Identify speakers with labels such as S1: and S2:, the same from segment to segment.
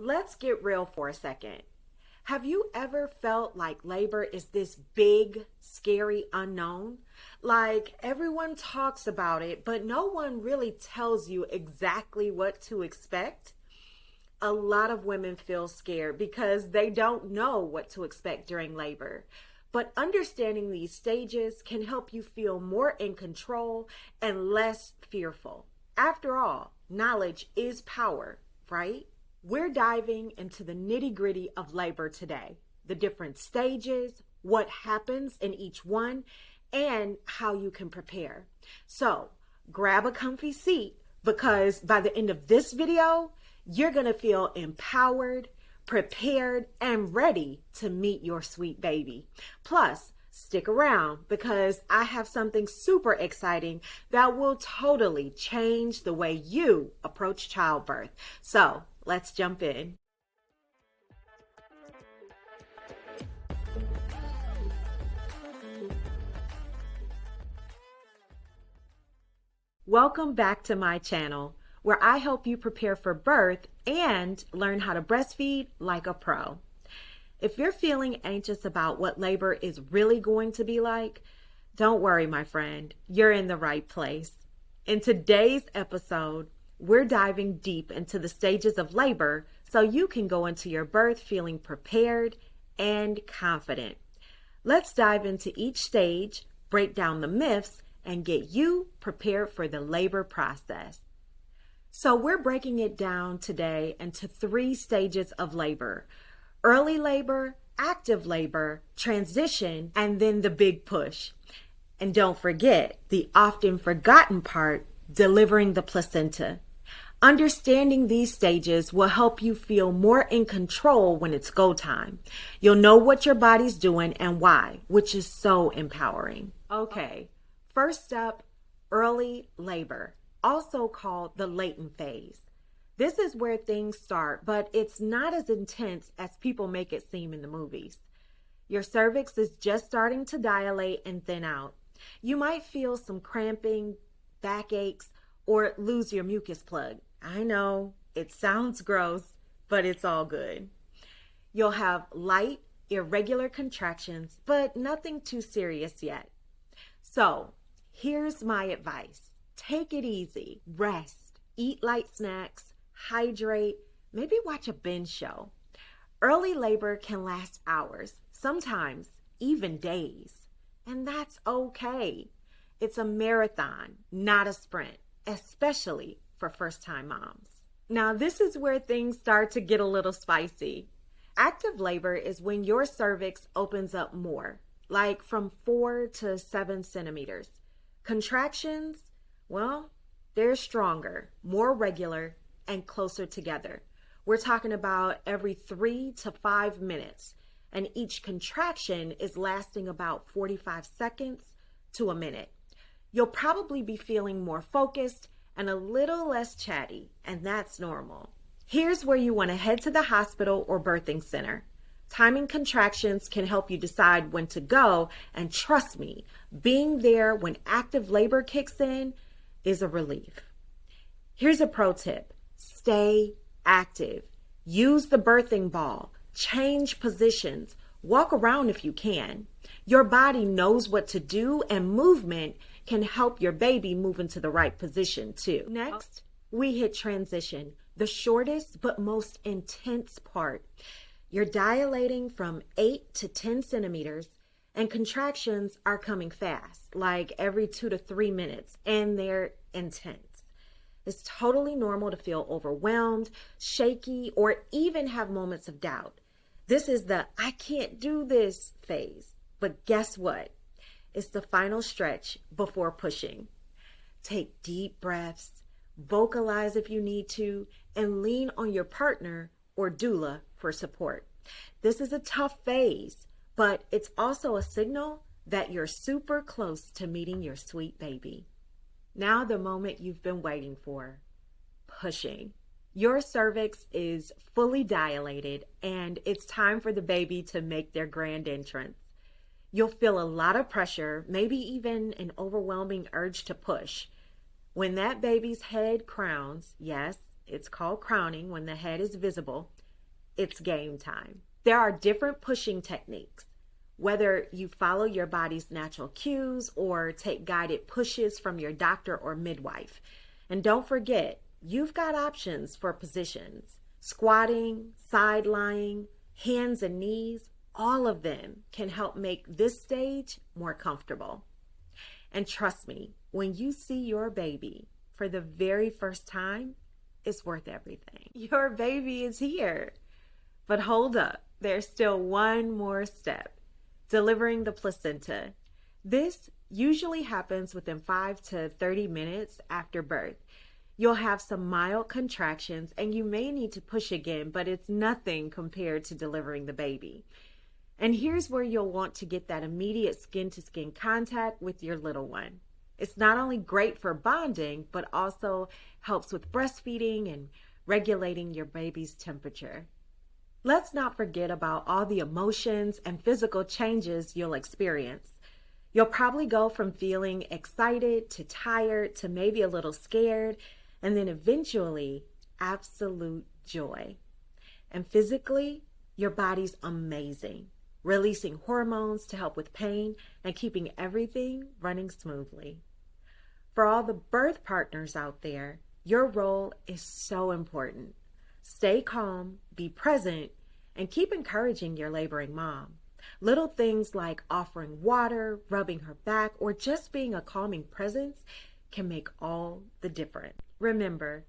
S1: Let's get real for a second. Have you ever felt like labor is this big, scary unknown? Like everyone talks about it, but no one really tells you exactly what to expect? A lot of women feel scared because they don't know what to expect during labor. But understanding these stages can help you feel more in control and less fearful. After all, knowledge is power, right? We're diving into the nitty-gritty of labor today, the different stages, what happens in each one, and how you can prepare. So grab a comfy seat because by the end of this video, you're going to feel empowered, prepared, and ready to meet your sweet baby. Plus, stick around because I have something super exciting that will totally change the way you approach childbirth. So let's jump in. Welcome back to my channel, where I help you prepare for birth and learn how to breastfeed like a pro. If you're feeling anxious about what labor is really going to be like, don't worry, my friend, you're in the right place. In today's episode, we're diving deep into the stages of labor so you can go into your birth feeling prepared and confident. Let's dive into each stage, break down the myths, and get you prepared for the labor process. So we're breaking it down today into 3 stages of labor: early labor, active labor, transition, and then the big push. And don't forget the often forgotten part, delivering the placenta. Understanding these stages will help you feel more in control when it's go time. You'll know what your body's doing and why, which is so empowering. Okay, first up, early labor, also called the latent phase. This is where things start, but it's not as intense as people make it seem in the movies. Your cervix is just starting to dilate and thin out. You might feel some cramping, backaches, or lose your mucus plug. I know, it sounds gross, but it's all good. You'll have light, irregular contractions, but nothing too serious yet. So, here's my advice. Take it easy, rest, eat light snacks, hydrate, maybe watch a Binge show. Early labor can last hours, sometimes even days, and that's okay. It's a marathon, not a sprint, especially for first-time moms. Now, this is where things start to get a little spicy. Active labor is when your cervix opens up more, like from 4 to 7 centimeters. Contractions, well, they're stronger, more regular, and closer together. We're talking about every 3 to 5 minutes, and each contraction is lasting about 45 seconds to a minute. You'll probably be feeling more focused and a little less chatty, and that's normal. Here's where you want to head to the hospital or birthing center. Timing contractions can help you decide when to go, and trust me, being there when active labor kicks in is a relief. Here's a pro tip. Stay active. Use the birthing ball. Change positions. Walk around if you can. Your body knows what to do, and movement can help your baby move into the right position too. Next, we hit transition, the shortest but most intense part. You're dilating from 8 to 10 centimeters, and contractions are coming fast, like every 2 to 3 minutes, and they're intense. It's totally normal to feel overwhelmed, shaky, or even have moments of doubt. This is the I can't do this phase. But guess what? It's the final stretch before pushing. Take deep breaths, vocalize if you need to, and lean on your partner or doula for support. This is a tough phase, but it's also a signal that you're super close to meeting your sweet baby. Now the moment you've been waiting for, pushing. Your cervix is fully dilated and it's time for the baby to make their grand entrance. You'll feel a lot of pressure, maybe even an overwhelming urge to push. When that baby's head crowns, yes, it's called crowning when the head is visible, it's game time. There are different pushing techniques. Whether you follow your body's natural cues or take guided pushes from your doctor or midwife. And don't forget, you've got options for positions. Squatting, side lying, hands and knees, all of them can help make this stage more comfortable. And trust me, when you see your baby for the very first time, it's worth everything. Your baby is here. But hold up, there's still one more step. Delivering the placenta. This usually happens within 5 to 30 minutes after birth. You'll have some mild contractions and you may need to push again, but it's nothing compared to delivering the baby. And here's where you'll want to get that immediate skin-to-skin contact with your little one. It's not only great for bonding, but also helps with breastfeeding and regulating your baby's temperature. Let's not forget about all the emotions and physical changes you'll experience. You'll probably go from feeling excited to tired to maybe a little scared, and then eventually absolute joy. And physically, your body's amazing, releasing hormones to help with pain and keeping everything running smoothly. For all the birth partners out there, your role is so important. Stay calm, be present, and keep encouraging your laboring mom. Little things like offering water, rubbing her back, or just being a calming presence can make all the difference. Remember,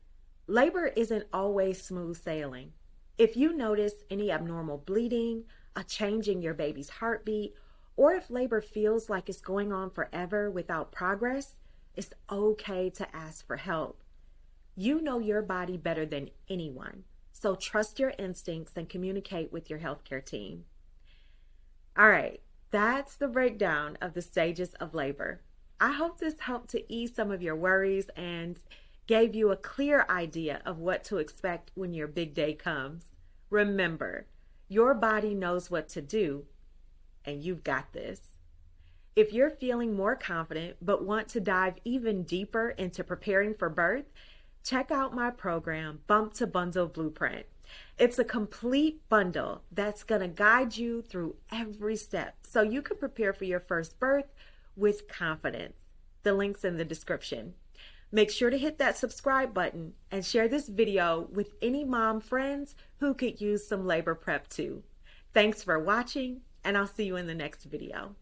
S1: labor isn't always smooth sailing. If you notice any abnormal bleeding, a change in your baby's heartbeat, or if labor feels like it's going on forever without progress, it's okay to ask for help. You know your body better than anyone, so trust your instincts and communicate with your healthcare team. All right, that's the breakdown of the stages of labor. I hope this helped to ease some of your worries and gave you a clear idea of what to expect when your big day comes. Remember, your body knows what to do, and you've got this. If you're feeling more confident but want to dive even deeper into preparing for birth, check out my program, Bump to Bundle Blueprint. It's a complete bundle that's going to guide you through every step so you can prepare for your first birth with confidence. The link's in the description. Make sure to hit that subscribe button and share this video with any mom friends who could use some labor prep too. Thanks for watching, and I'll see you in the next video.